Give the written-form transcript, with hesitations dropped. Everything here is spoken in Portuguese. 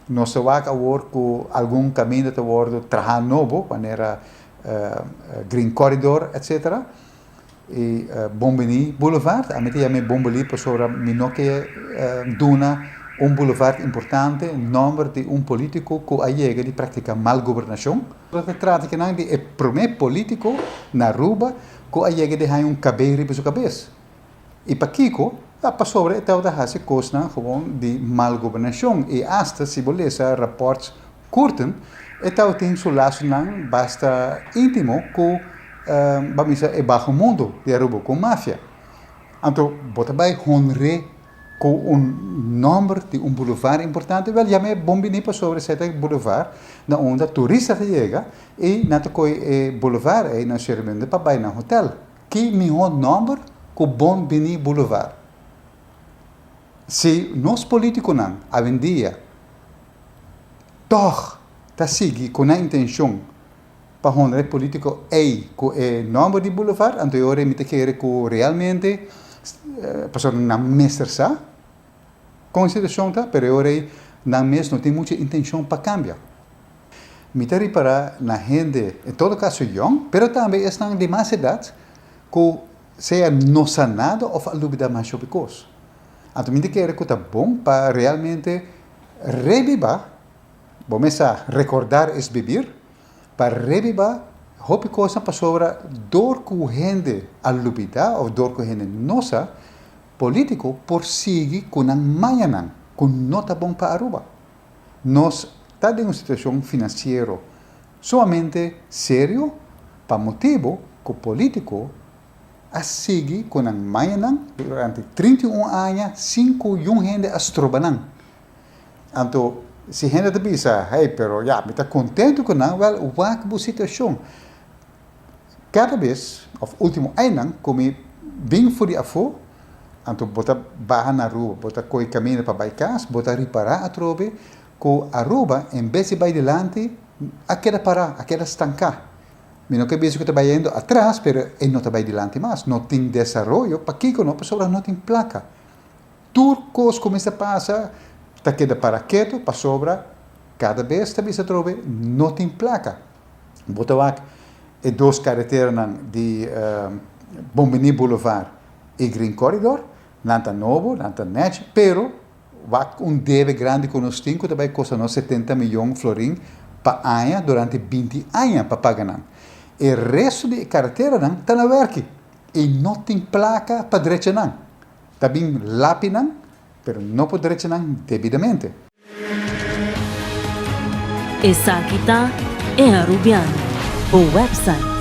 Nós vamos agora com algum caminho de wordo trabalho novo, maneira Green Corridor, etc. E Bombini Boulevard, a mim é Bombini para sobre mim que dona boulevard importante, nome de político que chega de praticar mal governação. Se trata que não de o primeiro político na Aruba que chega de ter cabelo para sua cabeça. E para Kiko, para sobre então da hase costa gewoon de mal governação e hasta se você rapportos curten, então tem sua laço não basta íntimo com vamos dizer, baixo mundo de Aruba com máfia. Então, bota vai honre com nome de boulevard importante, wel já me bombini para sobre esse boulevard, na onde turista chega e na coi boulevard e na servente para vai na hotel. Que melhor nome com Bombini Boulevard. Se nós políticos não, a vendia, toch, tá seguir com a intenção para honrar político com o nome de boulevard, então eu me quero que realmente passou na mestra com a situação tá, pero eu na mesma não tem muita intenção para cambiar. Me te reparar na gente, em todo caso young, pero também estão de mais idade que seja não sanado ou a dúvida mais sobre coisa. Então me quero que tá bom para realmente reviver, vamos a recordar es vivir, para reviver hope coisa para sobre dor que gente alubida ou dor que gente nossa político por seguir com a manhã com nota bom para Aruba. Nós está em uma situação financeira somente sério para motivo que o político a seguir com a manhã durante 31 anos 5 gente a estrobanan. Então se gente te pensa, hey, pero já, me está contente com não, well, uma situação. Cada vez, of último ano, como bem fui a fo, então bota barra na rua, bota coi caminho para baicas, bota reparar a trove, com a rua, em vez de ir adiante, a queda parar, a queda estancar. Me não que vejo que está indo atrás, pero ele não está adiante mais, não tem desenvolvimento, para que não, para não tem placa. Turcos começa a passar, está queda para quieto, para sobra, cada vez que se trove, não tem placa. Bota lá, e duas carreteras de Bombini Boulevard e Green Corridor, nada novo, nada net, pero vai deve grande que nós temos, também custa 70 milhões de florins para ano, durante 20 anos para pagar. E o resto de carretera está na werk e não tem placa para direita não. Está bem lápis não, pero não para direita não devidamente. Essa aqui é Arubiano, o website